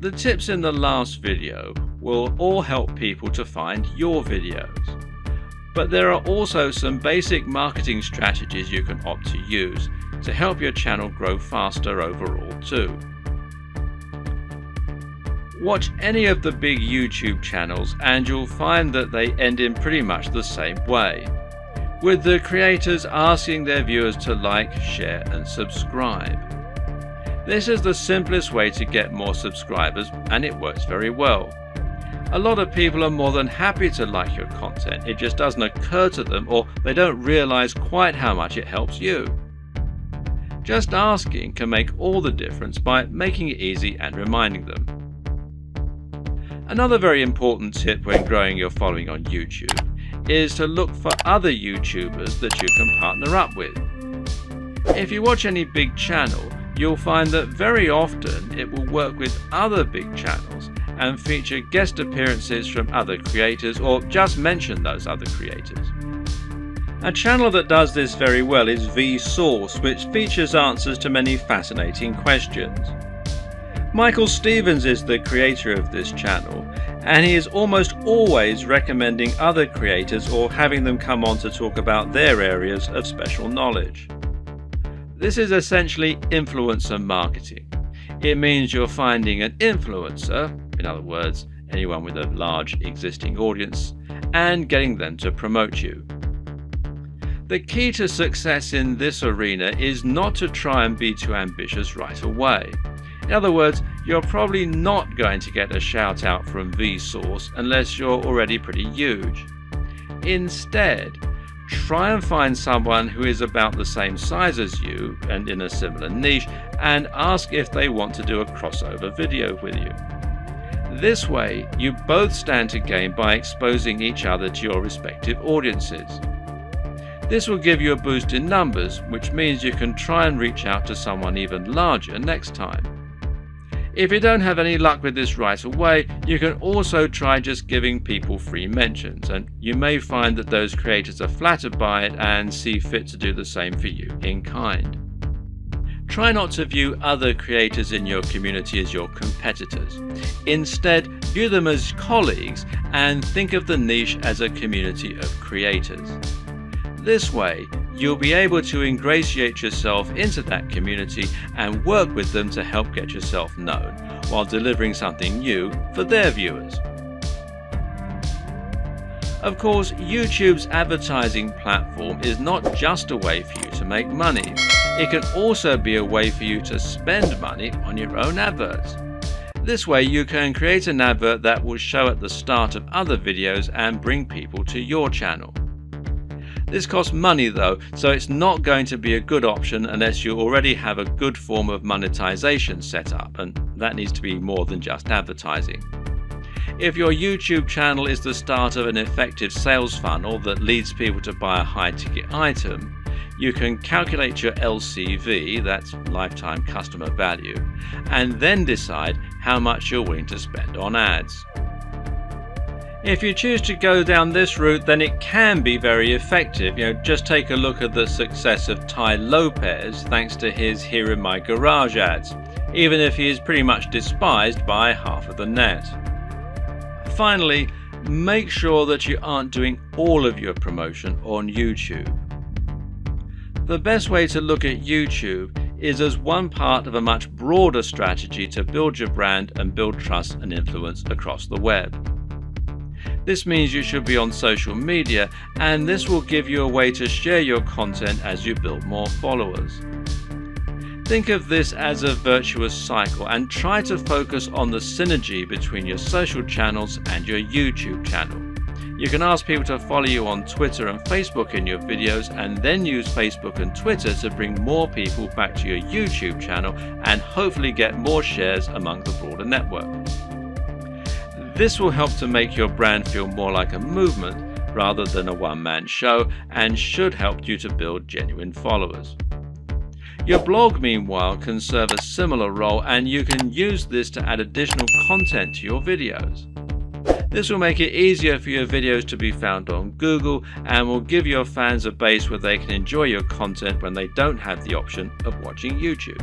The tips in the last video will all help people to find your videos, but there are also some basic marketing strategies you can opt to use to help your channel grow faster overall too. Watch any of the big YouTube channels and you'll find that they end in pretty much the same way, with the creators asking their viewers to like, share and subscribe. This is the simplest way to get more subscribers and it works very well. A lot of people are more than happy to like your content, it just doesn't occur to them or they don't realize quite how much it helps you. Just asking can make all the difference by making it easy and reminding them. Another very important tip when growing your following on YouTube is to look for other YouTubers that you can partner up with. If you watch any big channel, you'll find that very often it will work with other big channels and feature guest appearances from other creators or just mention those other creators. A channel that does this very well is VNsupport, which features answers to many fascinating questions. Michael Stevens is the creator of this channel, and he is almost always recommending other creators or having them come on to talk about their areas of special knowledge. This is essentially influencer marketing. It means you're finding an influencer, in other words, anyone with a large existing audience, and getting them to promote you. The key to success in this arena is not to try and be too ambitious right away. In other words, you're probably not going to get a shout out from VNsupport unless you're already pretty huge. Instead, try and find someone who is about the same size as you and in a similar niche and ask if they want to do a crossover video with you. This way, you both stand to gain by exposing each other to your respective audiences. This will give you a boost in numbers, which means you can try and reach out to someone even larger next time. If you don't have any luck with this right away, you can also try just giving people free mentions, and you may find that those creators are flattered by it and see fit to do the same for you in kind. Try not to view other creators in your community as your competitors. Instead, view them as colleagues and think of the niche as a community of creators. This way, you'll be able to ingratiate yourself into that community and work with them to help get yourself known, while delivering something new for their viewers. Of course, YouTube's advertising platform is not just a way for you to make money. It can also be a way for you to spend money on your own adverts. This way you can create an advert that will show at the start of other videos and bring people to your channel. This costs money though, so it's not going to be a good option unless you already have a good form of monetization set up, and that needs to be more than just advertising. If your YouTube channel is the start of an effective sales funnel that leads people to buy a high-ticket item, you can calculate your LCV, that's lifetime customer value, and then decide how much you're willing to spend on ads. If you choose to go down this route, then it can be very effective. Just take a look at the success of Tai Lopez thanks to his Here in My Garage ads, even if he is pretty much despised by half of the net. Finally, make sure that you aren't doing all of your promotion on YouTube. The best way to look at YouTube is as one part of a much broader strategy to build your brand and build trust and influence across the web. This means you should be on social media, and this will give you a way to share your content as you build more followers. Think of this as a virtuous cycle and try to focus on the synergy between your social channels and your YouTube channel. You can ask people to follow you on Twitter and Facebook in your videos, and then use Facebook and Twitter to bring more people back to your YouTube channel and hopefully get more shares among the broader network. This will help to make your brand feel more like a movement rather than a one-man show, and should help you to build genuine followers. Your blog, meanwhile, can serve a similar role, and you can use this to add additional content to your videos. This will make it easier for your videos to be found on Google and will give your fans a base where they can enjoy your content when they don't have the option of watching YouTube.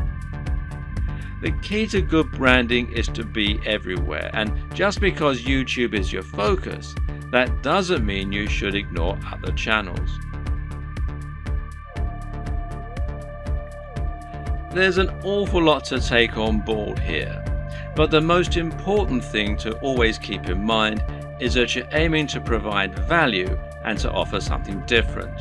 The key to good branding is to be everywhere, and just because YouTube is your focus, that doesn't mean you should ignore other channels. There's an awful lot to take on board here, but the most important thing to always keep in mind is that you're aiming to provide value and to offer something different.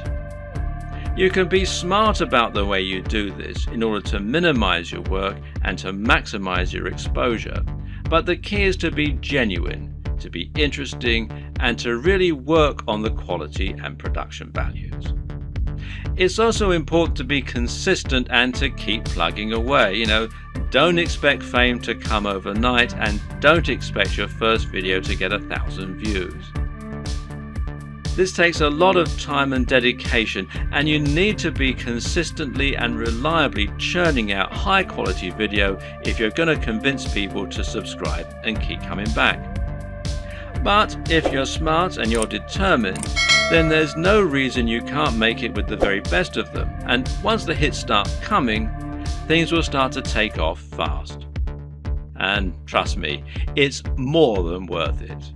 You can be smart about the way you do this in order to minimize your work and to maximize your exposure, but the key is to be genuine, to be interesting, and to really work on the quality and production values. It's also important to be consistent and to keep plugging away. Don't expect fame to come overnight, and don't expect your first video to get 1,000 views. This takes a lot of time and dedication, and you need to be consistently and reliably churning out high quality video if you're going to convince people to subscribe and keep coming back. But if you're smart and you're determined, then there's no reason you can't make it with the very best of them, and once the hits start coming, things will start to take off fast. And trust me, it's more than worth it.